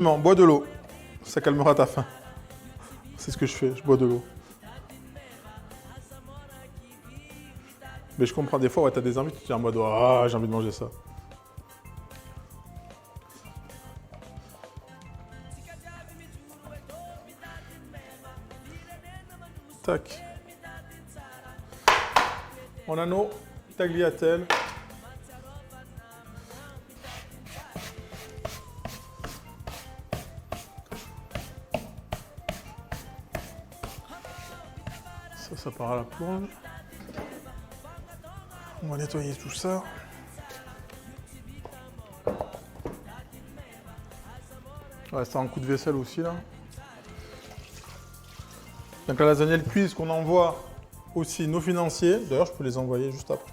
Non, bois de l'eau. Ça calmera ta faim. C'est ce que je fais, je bois de l'eau. Mais je comprends, des fois, ouais, t'as des envies, tu te dis en mode, ah, j'ai envie de manger ça. Tac. On a nos tagliatelles. Ça part à la plonge. On va nettoyer tout ça. Ouais, c'est un coup de vaisselle aussi là. Donc la lasagne elle cuise qu'on envoie aussi nos financiers. D'ailleurs, je peux les envoyer juste après.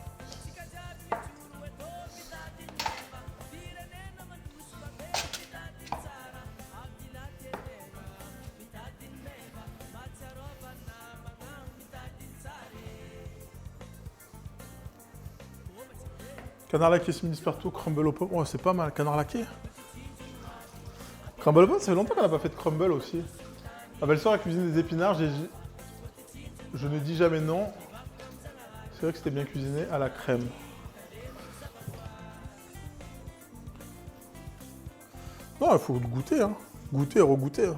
Canard laqué, simili partout, crumble aux pommes. Ouais, c'est pas mal, canard laqué. Crumble aux pommes, ça fait longtemps qu'on n'a pas fait de crumble aussi. Ma belle-sœur a cuisiné des épinards, je ne dis jamais non. C'est vrai que c'était bien cuisiné à la crème. Non, il faut goûter, hein. Goûter et regoûter. Hein.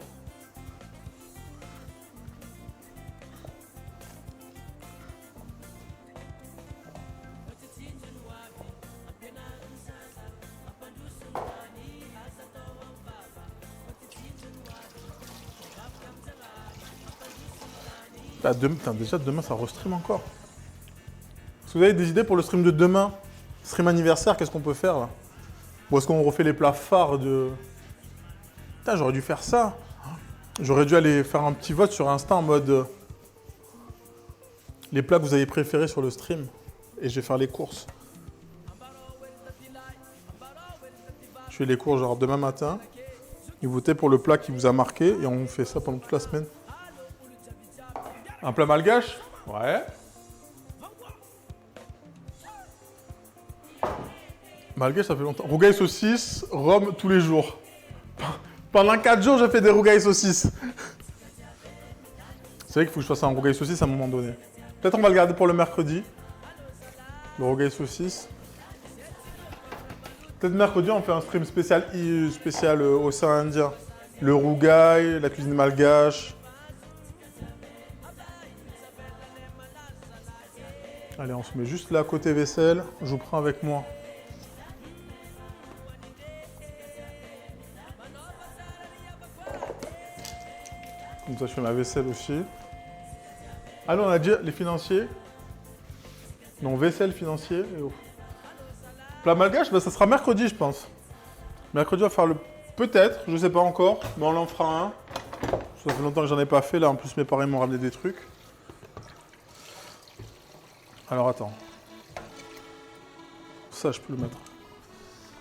Bah, déjà demain ça restream encore. Est-ce que vous avez des idées pour le stream de demain? Stream anniversaire, qu'est-ce qu'on peut faire là? Ou est-ce qu'on refait les plats phares de... Putain, j'aurais dû faire ça. J'aurais dû aller faire un petit vote sur Insta en mode... les plats que vous avez préférés sur le stream. Et je vais faire les courses. Je fais les courses genre demain matin. Et votez pour le plat qui vous a marqué. Et on fait ça pendant toute la semaine. Un plat malgache? Ouais. Malgache, ça fait longtemps. Rougail saucisse, rhum tous les jours. Pendant 4 jours, je fais des rougail saucisses. C'est vrai qu'il faut que je fasse un rougail saucisse à un moment donné. Peut-être on va le garder pour le mercredi. Le rougail saucisse. Peut-être mercredi, on fait un stream spécial océan Indien. Le rougail, la cuisine malgache. Allez, on se met juste là côté vaisselle. Je vous prends avec moi. Comme ça, je fais ma vaisselle aussi. Allez, on a dit les financiers. Non, vaisselle, financier. Et oh. Plat malgache, bah, ça sera mercredi, je pense. Mercredi, on va faire le... Peut-être, je sais pas encore, mais on en fera un. Ça fait longtemps que j'en ai pas fait. Là, en plus, mes parents m'ont ramené des trucs. Alors, attends. Ça, je peux le mettre.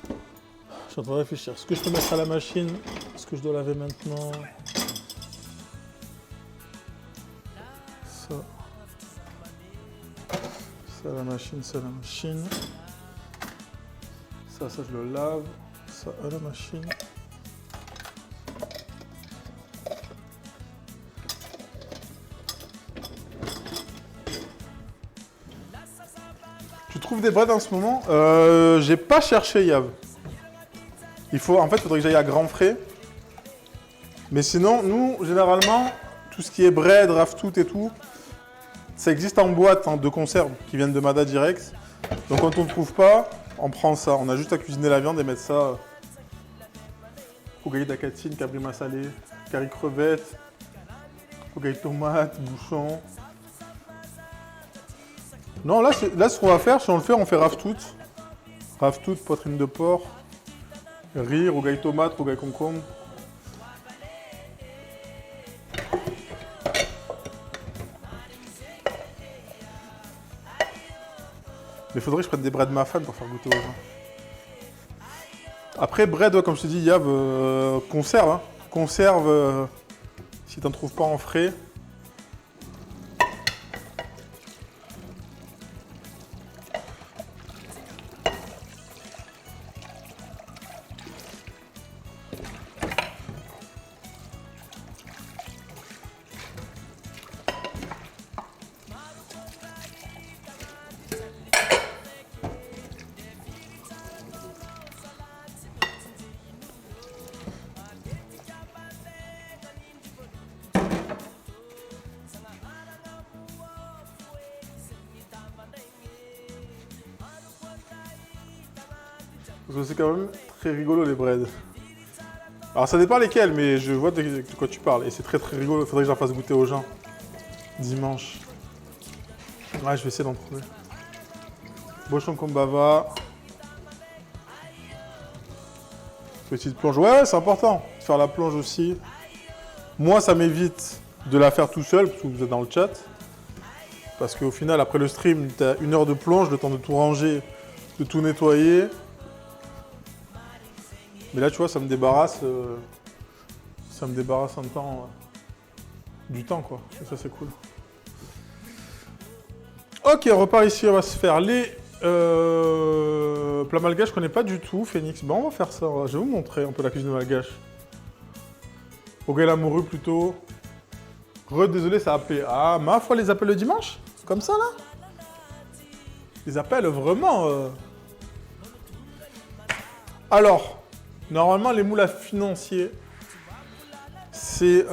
Je suis en train de réfléchir. Est-ce que je peux mettre à la machine? Est-ce que je dois laver maintenant? Ça. Ça, la machine, ça, la machine. Ça, je le lave. Ça, à la machine. Tu trouves des breads en ce moment? J'ai pas cherché, Yav. En fait, il faudrait que j'aille à Grand Frais. Mais sinon, nous, généralement, tout ce qui est bread, raftout et tout, ça existe en boîte hein, de conserve qui viennent de Mada Direct. Donc quand on ne trouve pas, on prend ça. On a juste à cuisiner la viande et mettre ça. Rougail d'acatine, cabri massalé, curry crevette, rougail tomate, bouchon. Non, là, ce qu'on va faire, si on le fait, on fait raftout. Raftout, poitrine de porc, riz, rougail tomate, rougail concombre. Mais il faudrait que je prenne des breads Mafan pour faire goûter aux gens. Après, bread, comme je te dis, Yav, conserve. Hein. Conserve si t'en trouves pas en frais. Parce que c'est quand même très rigolo les breads. Alors ça dépend lesquels, mais je vois de quoi tu parles. Et c'est très très rigolo, il faudrait que j'en fasse goûter aux gens. Dimanche. Ouais, je vais essayer d'en trouver. Bochon Kombava. Petite plonge. Ouais, c'est important. Faire la plonge aussi. Moi, ça m'évite de la faire tout seul, parce que vous êtes dans le chat. Parce qu'au final, après le stream, tu as 1 heure de plonge, le temps de tout ranger, de tout nettoyer. Mais là, tu vois, ça me débarrasse un temps, du temps, quoi. Et ça, c'est cool. Ok, on repart ici, on va se faire les plats malgaches, je connais pas du tout, Phoenix. Bon, on va faire ça, je vais vous montrer un peu la cuisine malgache. Ok, la morue plutôt. Désolé, ça a appelé. Ah, ma foi, les appels le dimanche? Comme ça, là? Les appels, vraiment. Alors, normalement, les moules à financiers, c'est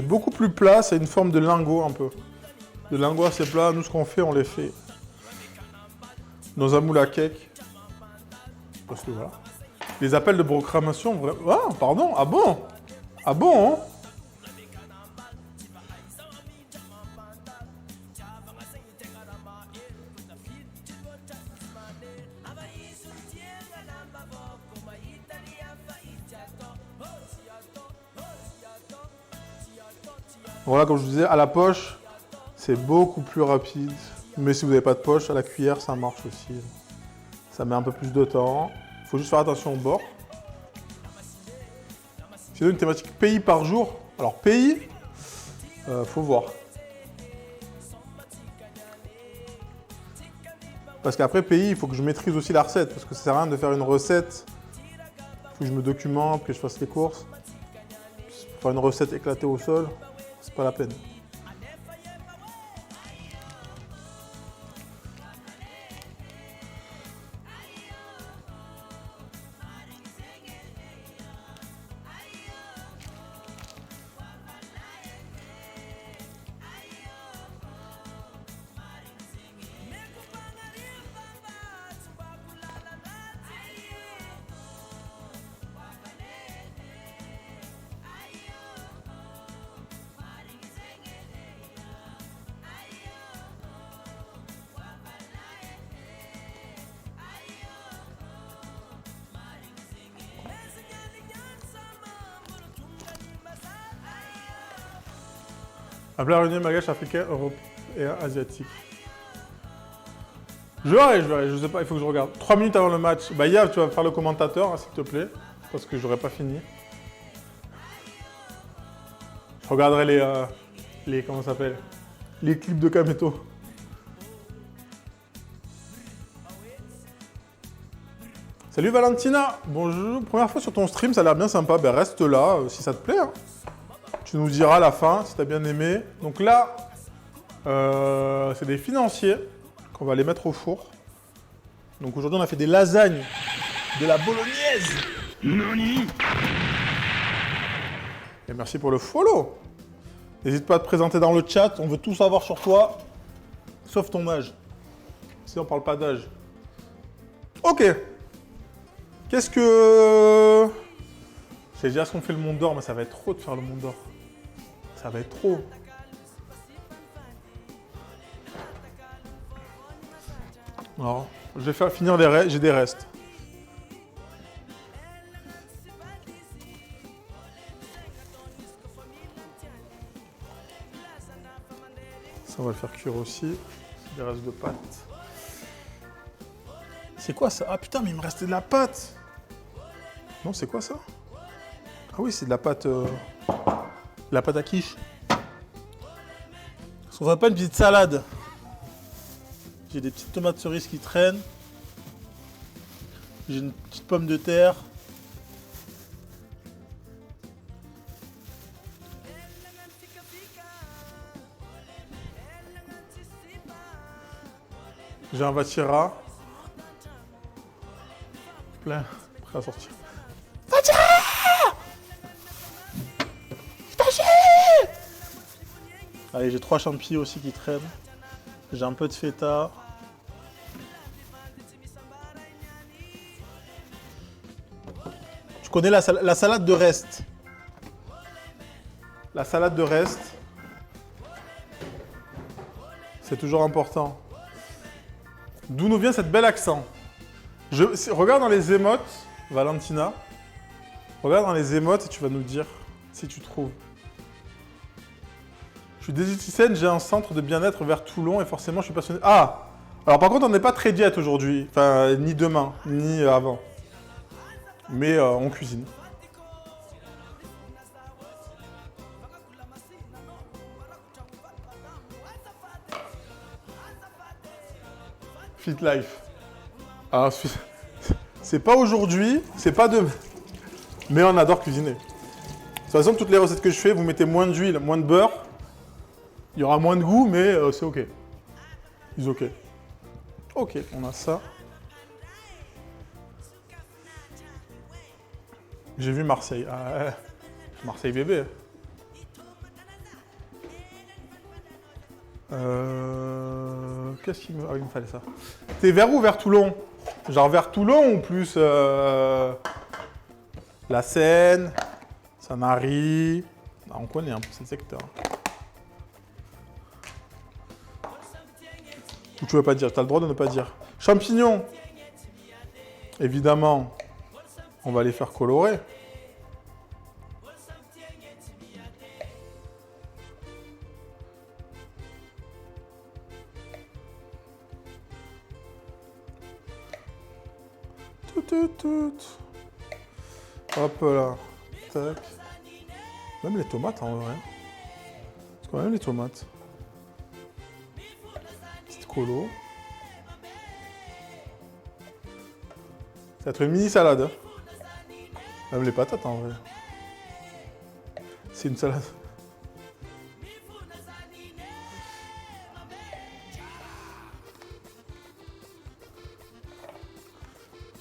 beaucoup plus plat, c'est une forme de lingot un peu. De lingot assez plat, nous, ce qu'on fait, on les fait dans un moule à cake. Parce que voilà. Les appels de proclamation, ah, pardon, ah bon? Ah bon, hein? Voilà, comme je vous disais, à la poche, c'est beaucoup plus rapide. Mais si vous n'avez pas de poche, à la cuillère, ça marche aussi. Ça met un peu plus de temps. Il faut juste faire attention au bord. Sinon, une thématique pays par jour. Alors, pays, faut voir. Parce qu'après, pays, il faut que je maîtrise aussi la recette. Parce que ça sert à rien de faire une recette. Il faut que je me documente, que je fasse les courses. Faire une recette éclatée au sol, c'est pas la peine. Un plat réunion malgache africain, européen, asiatique. Je verrai, je sais pas, il faut que je regarde. 3 minutes avant le match. Bah Yav, tu vas faire le commentateur, hein, s'il te plaît. Parce que j'aurais pas fini. Je regarderai comment ça s'appelle? Les clips de Kameto. Salut Valentina, bonjour. Première fois sur ton stream, ça a l'air bien sympa. Ben reste là, si ça te plaît. Hein. Tu nous diras à la fin si tu as bien aimé. Donc là, c'est des financiers qu'on va les mettre au four. Donc aujourd'hui, on a fait des lasagnes, de la bolognaise. Noni. Et merci pour le follow. N'hésite pas à te présenter dans le chat, on veut tout savoir sur toi, sauf ton âge. Si on parle pas d'âge. Ok. Qu'est-ce que... C'est déjà ce qu'on fait le Mont d'Or, mais ça va être trop de faire le Mont d'Or. Ça va être trop. Alors, je vais faire finir les restes. J'ai des restes. Ça, on va le faire cuire aussi. Des restes de pâte. C'est quoi ça? Ah putain, mais il me restait de la pâte. Non, c'est quoi ça? Ah oui, c'est de la pâte... la pâte à quiche. Est-ce qu'on ferait pas une petite salade? J'ai des petites tomates cerises qui traînent. J'ai une petite pomme de terre. J'ai un vatira. Plein, prêt à sortir. Vatira! Allez, j'ai 3 champignons aussi qui traînent. J'ai un peu de feta. connais la salade de reste. La salade de reste. C'est toujours important. D'où nous vient cette bel accent? Regarde dans les émotes, Valentina. Regarde dans les émotes et tu vas nous dire si tu trouves. Je suis diététicienne, j'ai un centre de bien-être vers Toulon et forcément je suis passionnée. Ah! Alors par contre on n'est pas très diète aujourd'hui, enfin ni demain, ni avant. Mais on cuisine. Fit life. Alors c'est pas aujourd'hui, c'est pas demain. Mais on adore cuisiner. De toute façon, toutes les recettes que je fais, vous mettez moins d'huile, moins de beurre. Il y aura moins de goût, mais c'est ok. It's ok. Ok, on a ça. J'ai vu Marseille. Ah, ouais. Marseille bébé. Qu'est-ce qu'il me... Ah, il me fallait ça. T'es vers où? Vers Toulon? Genre vers Toulon ou plus la Seine, Sanary. Ah, on connaît un peu ce secteur. Ou tu veux pas dire? Tu as le droit de ne pas dire. Champignons. Évidemment, on va les faire colorer. Tout. Hop là. Tac. Même les tomates en vrai. C'est quand même les tomates. Petite colo. Ça va être une mini salade. Hein. Même les patates en vrai. C'est une salade.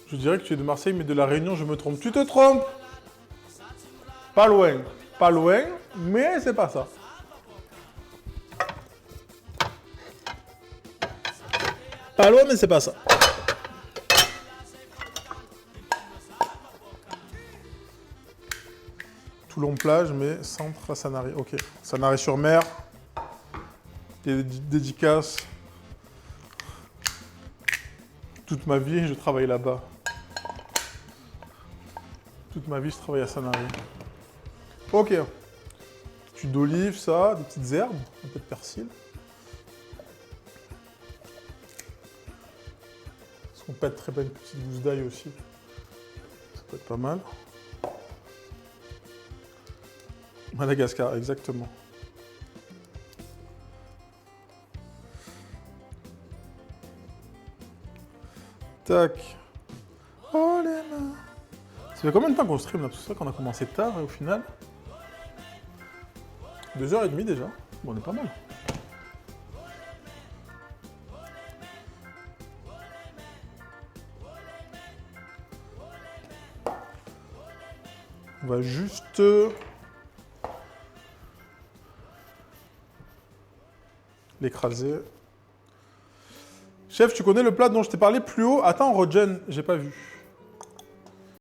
Je dirais que tu es de Marseille, mais de La Réunion, je me trompe. Tu te trompes! Pas loin. Pas loin, mais c'est pas ça. Pas loin, mais c'est pas ça. Toulon-Plage, mais centre à Sanary. Ok. Sanary-sur-Mer. Dédicace. Toute ma vie, je travaille là-bas. Toute ma vie, je travaille à Sanary. Ok. Tu d'olive, ça, des petites herbes, un peu de persil. Parce qu'on peut être très bien une petite gousse d'ail aussi. Ça peut être pas mal. Madagascar, exactement. Tac. Oh les mains. Ça fait combien de temps qu'on stream là? Parce que c'est vrai qu'on a commencé tard et au final. 2h30 déjà. Bon, on est pas mal. On va juste... l'écraser. Chef, tu connais le plat dont je t'ai parlé plus haut? Attends, Rogen, j'ai pas vu.